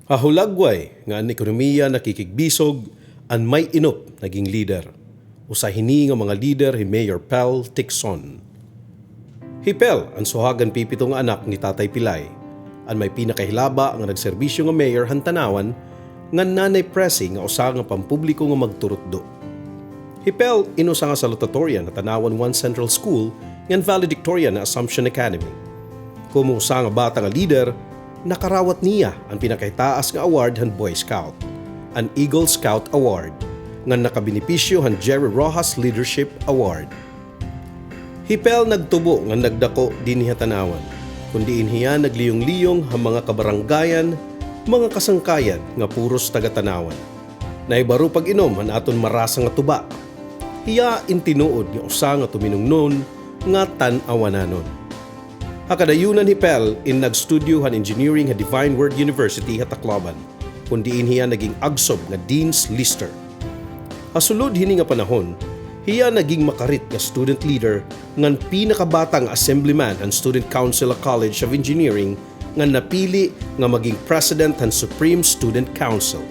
Hahulagway nga ang ekonomiya nakikigbisog ang may inop naging leader. Usahini nga mga leader ni Mayor Pel Ticson. Hipel ang suhagan pipitong anak ni Tatay Pilay. Ang may pinakahilaba ang nagserbisyo nga mayor hantanawan nga nanay presi nga usa nga pampubliko nga magturutdo. Hipel inusa nga salutatorian na tanawan 1 Central School ngan valedictorian na Assumption Academy. Kumusa nga bata nga leader, nakarawat niya ang pinakahitaas nga award han Boy Scout, ang Eagle Scout Award, nga nakabinipisyo han Jerry Rojas Leadership Award. Hipel nagtubo nga nagdako din niya tanawan, kundi inhiya nagliyong-liyong ang mga kabaranggayan, mga kasangkayan nga puros taga-tanawan. Naibaro pag-inom han aton marasa nga tuba. Hiya intinuod nga usa nga tuminungnon nga tan-awananon. Hakadayunan Hipel in nag-studio han engineering ha Divine Word University ha Tacloban, kundi inhiya naging agsob nga Dean's Lister. Hasulod hini nga panahon, hiya naging makarit nga student leader ngan pinakabatang assemblyman han Student Council of College of Engineering nga napili nga maging president han Supreme Student Council.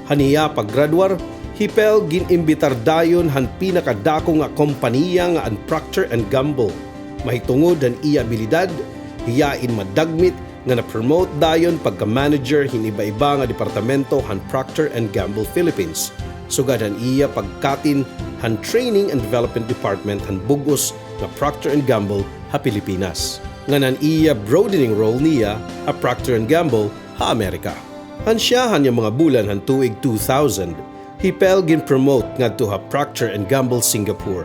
Haniya paggraduar, Hipel ginimbitar dayon han pinakadako nga kompanya nga ang Procter & Gamble. Mahitungod ang iya abilidad, hiyain madagmit nga na-promote dayon pagka-manager hiniba-iba nga departamento han Procter & Gamble Philippines. Sugad han iya pagkatin han Training and Development Department han bugos nga Procter & Gamble ha Pilipinas. Nganan iya broadening role niya ha Procter & Gamble ha Amerika. Han siya han yung mga bulan han tuig 2000, Hipel gin-promote ngadto ha Procter & Gamble Singapore.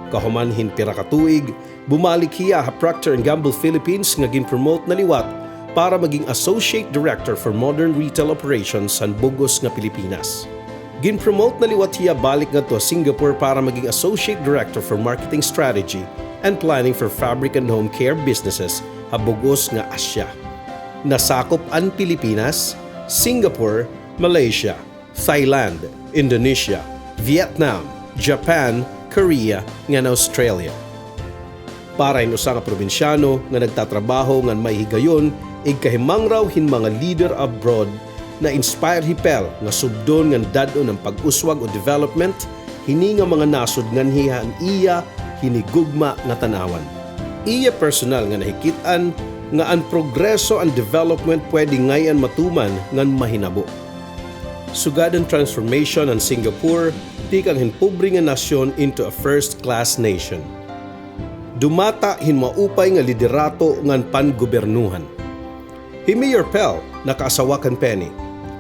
Kahuman hin pira ka tuig, bumalik hiya ha Procter & Gamble Philippines nga gin-promote na liwat para maging Associate Director for Modern Retail Operations sa bugos nga Pilipinas. Gin-promote na liwat hiya balik ngadto sa Singapore para maging Associate Director for Marketing Strategy and Planning for Fabric and Home Care Businesses ha bugos nga Asya. Nasakop ang Pilipinas, Singapore, Malaysia, Thailand, Indonesia, Vietnam, Japan, Korea, nga Australia. Para inusa nga probinsyano nga nagtatrabaho nga may higayon, igkahimang raw hin mga leader abroad na inspire Hipel nga subdon nga dadon ng pag-uswag o development, hini nga mga nasod ngan hihan iya hinigugma nga tanawan. Iya personal nga nahikitan nga ang progreso and development pwede ngayon matuman ngan mahinabo. Sugad ang transformation ng Singapore, di kang hinpobre nga nasyon into a first-class nation. Dumata hin maupay nga liderato ngan pan-gobernuhan. Hi Mayor Pel nakaasawa kan Penny,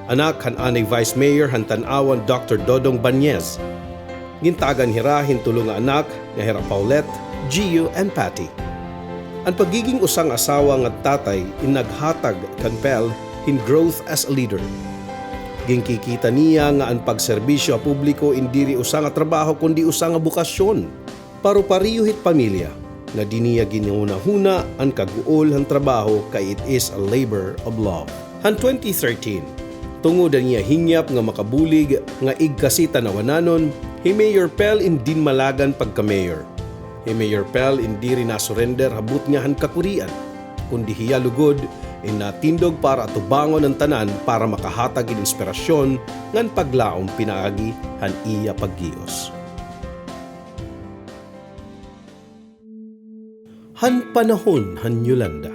anak han anay Vice Mayor han tan-awan Dr. Dodong Banyez. Gintagan hirahin tulo nga anak nga Hira Paulette, Gio and Patty. Ang pagiging usang asawa nga tatay inaghatag kan Pel in growth as a leader. Ginkikita niya nga ang pagserbisyo a publiko indiri usa nga trabaho kundi usa nga bukasyon. Paru-pariyo hit pamilya nga di niya ginuna-huna ang kaguol han trabaho kay it is a labor of love. Han 2013, tungod niya hingyap nga makabulig nga igkasi tanawananon, hi Mayor Pel indin malagan pagka-mayor. Hi Mayor Pel indiri na surrender habut nga han kakurian, kundi hiya lugod inatindog para tubangon ang tanan para makahatag in inspirasyon ngan paglaom pinaagi han iya paggios. Han panahon han Yolanda.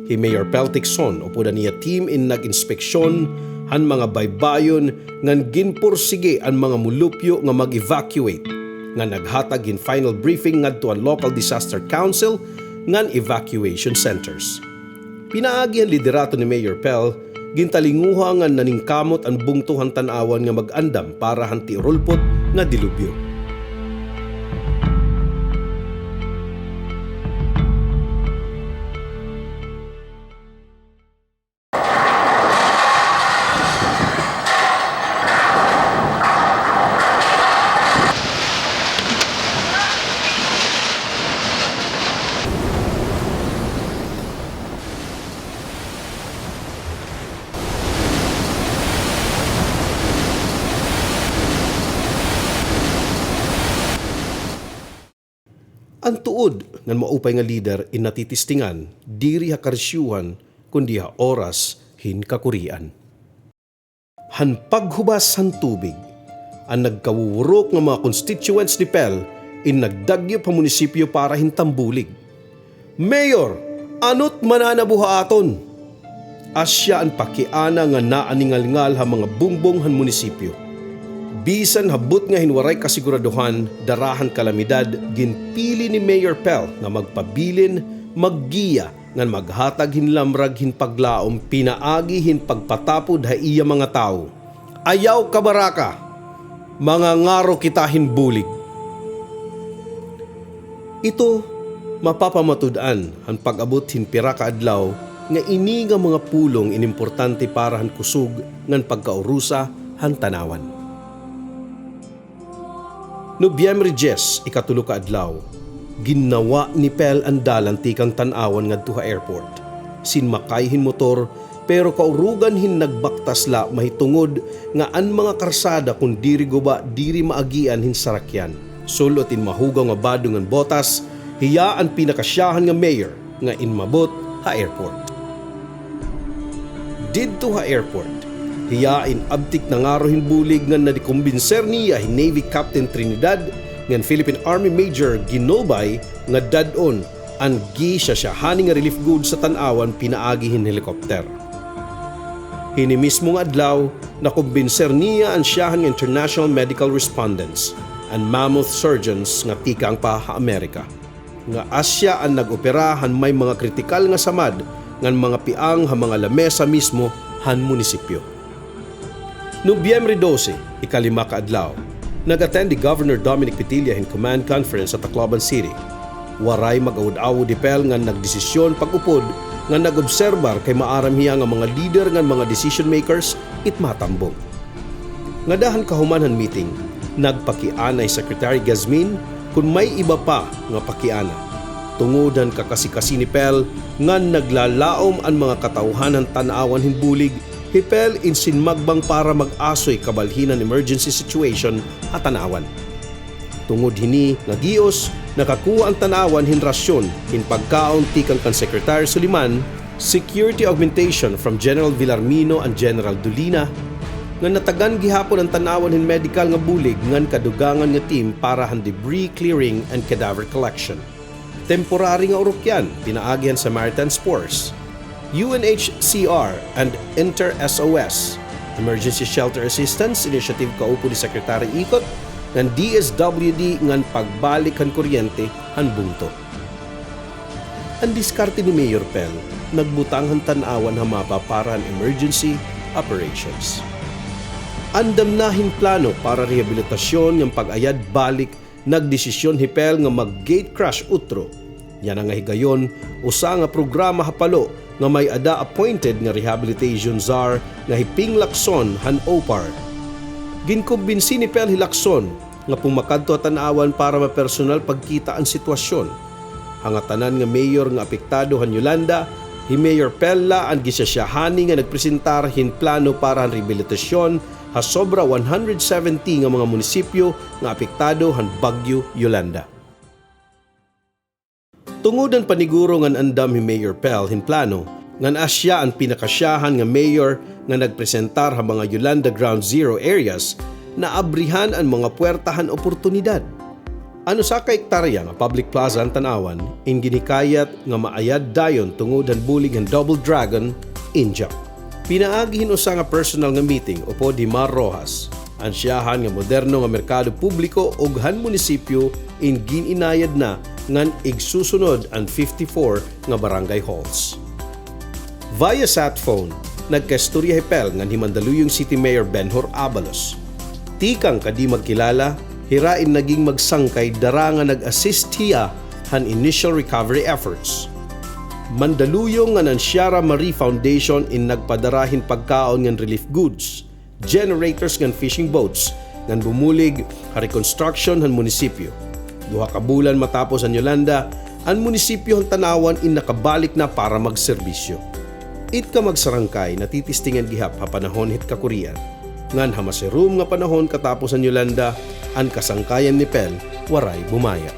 Hi Mayor Pel Ticson upo niya team in nag-inspeksyon han mga baybayon ngan ginpursige ang mga mulupyo nga mag-evacuate nga naghatag in final briefing ngadto ang local disaster council ngan evacuation centers. Pinaagi ang liderato ni Mayor Pel, gintalinguha nga naningkamot ang bungtuhan tanawan nga mag-andam para hanti rulpot nga dilubyo. Ang tuod ng maupay nga leader in natitistingan, diri ha karsyuhan, kundi ha oras, hinkakurian. Han paghubas han tubig, ang nagkawurok ng mga constituents ni Pel in nagdagyo pa munisipyo para hintambulig. Mayor, anot mananabuha aton? Asya ang pakiana nga naaningalngal ha mga bungbong han munisipyo. Bisan habot nga hinwaray kasiguraduhan, darahan kalamidad, ginpili ni Mayor Pel nga magpabilin, maggiya, nga maghatag hinlamrag hinpaglaom, pinaagi hinpagpatapod ha iya mga tao. Ayaw kabaraka, mga ngaro kita hinbulig. Ito, mapapamatudan ang pag-abot hinpira ka adlaw nga ini nga mga pulong inimportante para han kusog ngan pagkaurusa han tanawan. Nobyembre 10, ikatulo ka adlaw, ginawa ni Pel ang dalan tikang tanawan ngadto ha airport. Sinmakay hin motor pero kaurugan hin nagbaktasla mahitungod nga an mga karsada kung diri guba diri maagian hin sarakyan. Sulotin mahugaw nga badong ang botas, hiya ang pinakasyahan nga mayor nga inmabot ha airport. Didto ha airport, hiya in abtik na ngaro hinbulig nga nadikumbinser niya hin Navy Captain Trinidad ngan Philippine Army Major Ginolbay nga dadon ang gisasyahaning nga relief goods sa tanawan pinaagi hin helikopter. Hini mismo nga adlaw na kumbinser niya ang siyahan nga international medical respondents and mammoth surgeons nga tikang pa ha Amerika. Nga Asya ang nag-opera han may mga kritikal nga samad ngan mga piang ha mga lamesa mismo han munisipyo. Nobyembre 12, ikalima ka adlaw, nag-attend ni Governor Dominic Petilla in command conference sa Tacloban City. Waray mag-awod-awod di Pel nga nagdesisyon pag-upod nga nag-obserbar kay maaram hiya nga mga leader nga mga decision makers itmatambong. Nga dahan kahumanhan meeting, nagpakianay Secretary Gazmin kung may iba pa nga pakiana. Tungudan kakasi-kasi ni Pel nga naglalaom ang mga katauhanan tanawan hinbulig, hipel insinmagbang para mag-asoy kabalhinan emergency situation at tanawan. Tungod hini nga gios, nakakuha ang tanawan hin rasyon hin pagkaon tikang kan Secretary Suliman, security augmentation from General Villarmino and General Dolina, nga natagan gihapon ang tanawan hin medical nga bulig ngan kadugangan nga team para han debris clearing and cadaver collection. Temporary nga urukyan pinaagihan sa Maritime Force, UNHCR and Inter-SOS, Emergency Shelter Assistance Initiative kaupo ni Secretary Ikot, ng DSWD ngan pagbalik han kuryente han bungto. Ang diskarte ni Mayor Pel, nagbutang han tanawan ha mapa para han emergency operations. Andam na hin plano para rehabilitasyon ng pag-ayad balik, nagdesisyon hi Pel nga mag-gate crash utro. Yan ang higayon, usa nga programa hapalo nga may ada appointed nga rehabilitation czar nga hiping Lacson han OPAR. Ginkumbinsi ni Pel Hilakson nga pumakadto tanawan para mapersonal pagkita ang sitwasyon. Hangatanan nga mayor nga apektado han Yolanda, hi Mayor Pella ang gisasyahani nga nagpresentar hin plano para han rehabilitasyon ha sobra 170 nga mga munisipyo nga apektado han Bagyo Yolanda. Tungudan paniguro ngan andam hi Mayor Pel hin plano ngan asya ang pinakasyahan nga mayor nga nagpresentar ha mga Yolanda Ground Zero areas na abrihan ang mga puwertahan oportunidad. Ano sa kahektarya nga public plaza ang tanawan, in ginikayat nga maayad dayon tungudan bulig ang Double Dragon, India. Pinaagihin usa nga personal nga meeting upo di Mar Rojas, ang siyahan nga moderno nga merkado publiko ug han munisipyo in gininayad na ngan igsusunod ang 54 nga barangay halls. Via sat phone, nagkaistorya hipel ngan himandaluyong City Mayor Benhur Abalos. Tikang kadi magkilala, hirain naging magsangkay dara nga nag-assist hiya han initial recovery efforts. Mandaluyong nga ng Sierra Marie Foundation in nagpadarahin pagkaon ngan relief goods, generators ngan fishing boats, ngan bumulig ha reconstruction han munisipyo. Duha ka bulan matapos ang Yolanda, ang munisipyo han tanawan in nakabalik na para magserbisyo. It ka magsarangkay natitistingan gihap ha panahon hit kakurian. Ngan hamasirum nga panahon katapos ang Yolanda, ang kasangkayan ni Pel waray bumaya.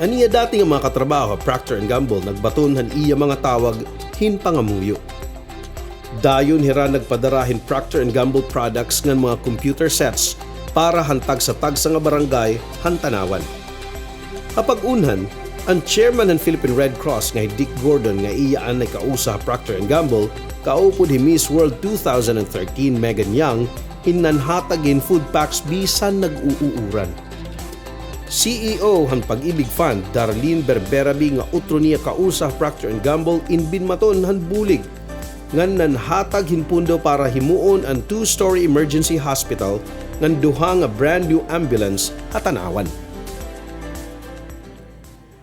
Aniya dati nga mga katrabaho Procter & Gamble nagbaton han iya mga tawag hin pangamuyo. Dayon hira nagpadarahin Procter & Gamble products ng mga computer sets para hantag sa tagsa nga barangay hantanawan. Kapag unhan, ang chairman ng Philippine Red Cross nga Dick Gordon nga iyaan ay kausa Procter & Gamble kaupod hi Miss World 2013 Megan Young hinanhatagin food packs bisan nag-uuuran. CEO han Pag-ibig Fund Darlene Berberabi nga utro niya kausa Procter & Gamble in binmaton han bulig ngan nanhatag hinpundo para himuon ang 2-story emergency hospital ngan duha nga brand new ambulance hatanawan.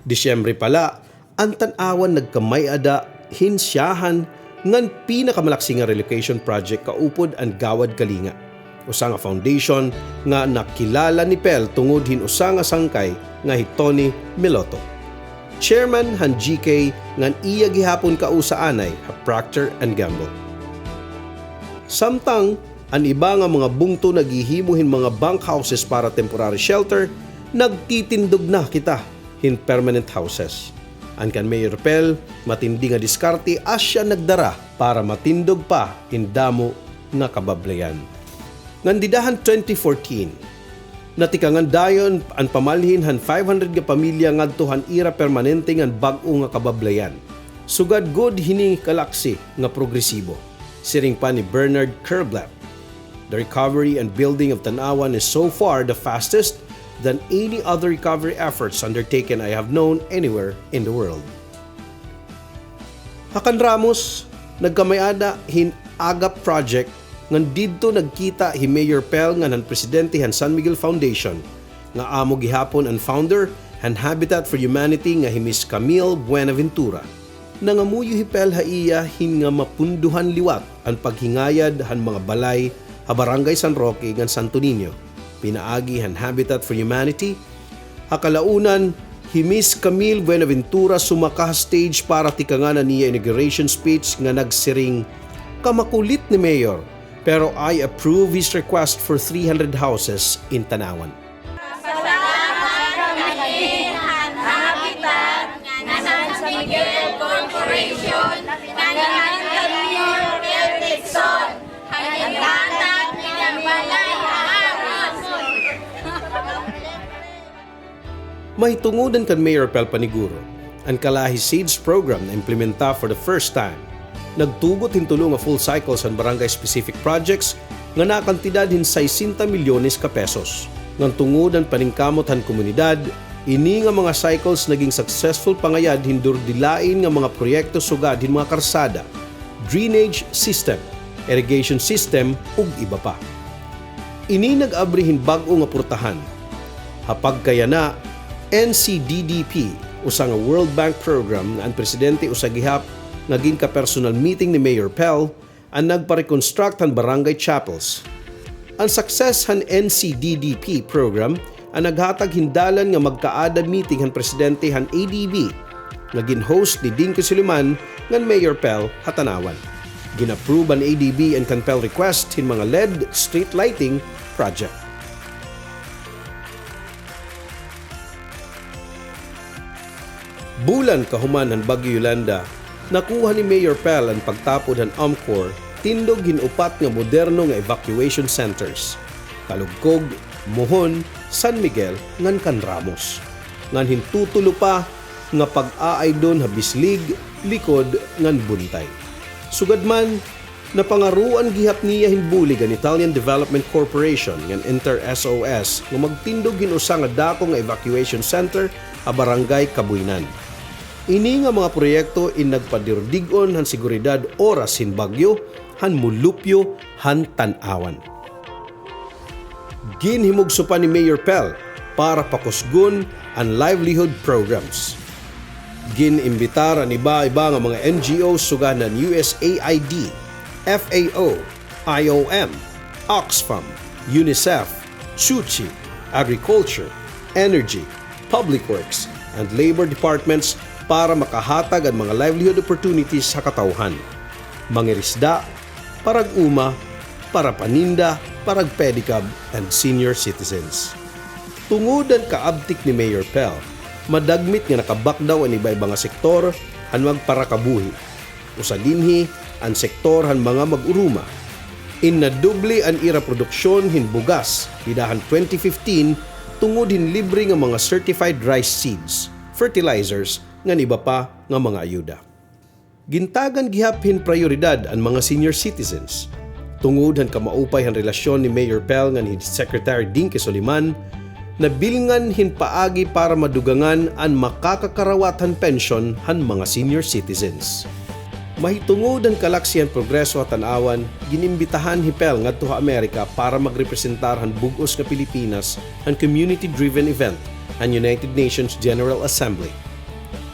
Disyembre pala, ang tanawan nagkamay-ada hinsyahan ngan pinakamalaksi nga relocation project kaupod ang Gawad Kalinga. Usa nga foundation nga nakilala ni Pel tungod usa nga sangkay nga hi Tony Miloto. Chairman han GK ngan iya gihapon kausaanay ha Procter & Gamble. Samtang ang iba nga mga bungto naghihimuhin mga bunkhouses para temporary shelter, nagtitindog na kita in permanent houses. Ang kan Mayor Pel, matindi nga diskarte asya nagdara para matindog pa indamo nga kabablayan. Ngandidahan 2014, natikangan dayon ang pamalhin han 500 nga pamilya ngadto ira permanente ngan bag-o nga kabablayan. Sugad good hini kalaksi nga progresibo. Siring pa ni Bernard Kerblat. The recovery and building of Tanawan is so far the fastest than any other recovery efforts undertaken I have known anywhere in the world. Hakan Ramos, nagkamayada hin Agap Project ngan didto nagkita hi Mayor Pel nga nan presidente han San Miguel Foundation nga amo gihapon ang founder han Habitat for Humanity nga hi Miss Camille Buenaventura. Nangamuyo hi Pel haiya hin nga mapunduhan liwat ang paghingayad han mga balay ha Barangay San Roque ngan Santo Niño. Pinaagi han Habitat for Humanity. Hakalaunan, hi Miss Camille Buenaventura sumaka stage para tikangan niya inauguration speech nga nagsiring, "Kamakulit ni Mayor, pero I approve his request for 300 houses in Tanawan." Salamat kami han Habitat nga San Miguel Corporation nga nangantag niyo Dixon ang ihatag nga balay haros. May tungudan kan Mayor Pel Paniguro ang Kalahi Seeds program na implementa for the first time. Nagtugot hintulo nga full cycles ang barangay-specific projects nga nakantidad hin 60 milyones ka pesos. Nang tungod ang paningkamot han komunidad, ini nga mga cycles naging successful pangayad hindur dilain nga mga proyekto sugad hin mga karsada, drainage system, irrigation system ug iba pa. Ini nag-abri hin bag-o nga portahan. Hapag kaya na NCDDP usa nga World Bank program nga ang presidente usa gihap naging ka-personal meeting ni Mayor Pel ang nagpa-reconstruct han barangay chapels. Ang success han NCDDP program ang naghatag hindalan nga magkaada meeting han presidente han ADB nga gin-host ni Dinky Suliman ngan Mayor Pel hatanawan. Gin-approve ang ADB and kan Pel request hin mga LED street lighting project. Bulan kahuman han Bagyo Yolanda, nakuha ni Mayor Pel ang pagtapod han UMCOR tindog hinupat nga moderno nga evacuation centers. Kalugkog, Mohon, San Miguel ngan kan Ramos. Ngan hintutulo pa nga pag-aay don habislig, likod ngan buntay. Sugad man, napangaruan gihap niya hinbulig ang Italian Development Corporation ngan Inter-SOS nga magtindog hinusa nga dako nga evacuation center a Barangay Kabuinan. Ini nga mga proyekto in nagpadirdigon han seguridad oras hin bagyo, han mulupyo, han tanawan. Ginhimugso pa ni Mayor Pel para pakusgon ang livelihood programs. Ginimbitar ang iba-iba nga mga NGOs sugad ng USAID, FAO, IOM, Oxfam, UNICEF, SUCHI, Agriculture, Energy, Public Works, and Labor Departments para makahatag ang mga livelihood opportunities sa katawhan. Mangirisda, parag-uma, para paninda, parag pedicab, and senior citizens. Tungod ang kaabtik ni Mayor Pel, madagmit nga nakabak daw ang iba-iba nga sektor han magparakabuhi. Usa dinhi ang sektor han mga mag-uruma. Innadoble ang ira produksyon hin bugas bidahan 2015 tungod hin libre nga mga certified rice seeds, fertilizers ngan iba pa nga mga ayuda. Gintagan gihaphin prioridad ang mga senior citizens. Tungod han kamaupay han relasyon ni Mayor Pell ngan Secretary Dinky Soliman na bilngan hin paagi para madugangan ang makakakarawatan pension han mga senior citizens. Mahitungod ang kalaksihan progreso at tanawan, ginimbitahan ni Pell ngadto sa Amerika para magrepresentar han bugos nga Pilipinas ang community-driven event ang United Nations General Assembly.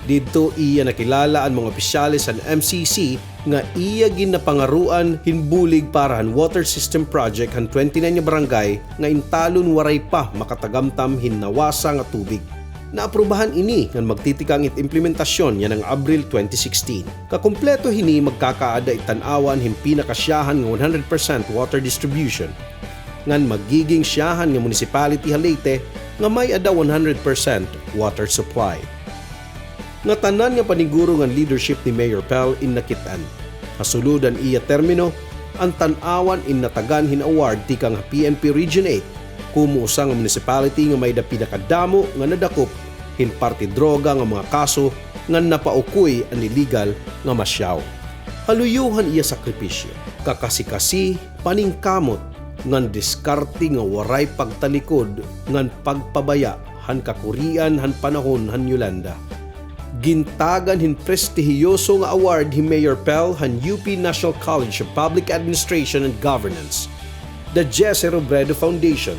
Dito iya nakilala ang mga opisyalis sa MCC nga iya ginapangaruan hinbulig para han water system project han 29 nga barangay nga intalon waray pa makatagamtam hinnawasa nga tubig. Naaprubahan ini nga magtitikang it implementasyon yan ng Abril 2016. Kakumpleto hini magkakaada itanawan hin pinakasyahan nga 100% water distribution. Ngan magiging syahan nga municipality Leyte nga may ada 100% water supply. Nga tanan nga paniguro nga leadership ni Mayor Pell in nakitaan. Hasuludan iya termino, ang tanawan in natagan hin award tikang PNP Region 8 kumuusa nga municipality nga may da pinakadamo nga nadakop hin party droga nga mga kaso nga napaukoy ang illegal nga masyaw. Haluyuhan iya sakripisyo, kakasi-kasi paningkamot ngan diskarte nga waray pagtalikod ngan pagpabaya han kakurian han panahon han Yolanda. Gintagan hin prestihiyoso nga award hi Mayor Pell han UP National College of Public Administration and Governance, the Jesse Robredo Foundation,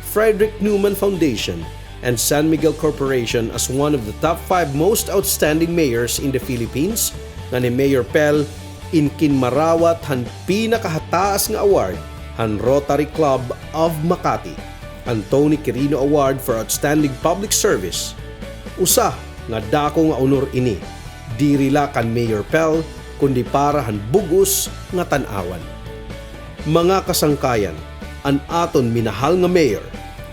Frederick Newman Foundation, and San Miguel Corporation as one of the top 5 most outstanding mayors in the Philippines nga ni Mayor Pell inkinmarawat han pinakahataas nga award han Rotary Club of Makati, ang Tony Quirino Award for Outstanding Public Service. Usa nga dako nga honor ini, dirila kan Mayor Pell kundi para han bugos nga tan-awan. Mga kasangkayan, ang aton minahal nga mayor,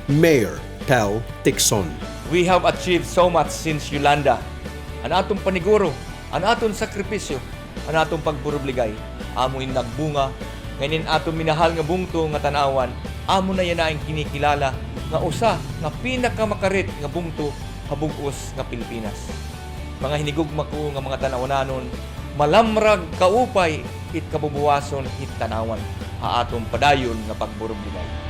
Mayor Pell Tixon. We have achieved so much since Yolanda. Ang atong paniguro, ang atong sakripisyo, ang atong pagburubligay, amo'y nagbunga. Ngayon atong minahal nga bungto nga tanawan, amo na yan ang kinikilala nga usa nga pinakamakarit nga bungto habugos nga Pilipinas. Mga hinigugma ko nga mga tanawananon, malamrag kaupay it kabubuwason it tanawan, atong padayon nga pagburubligay.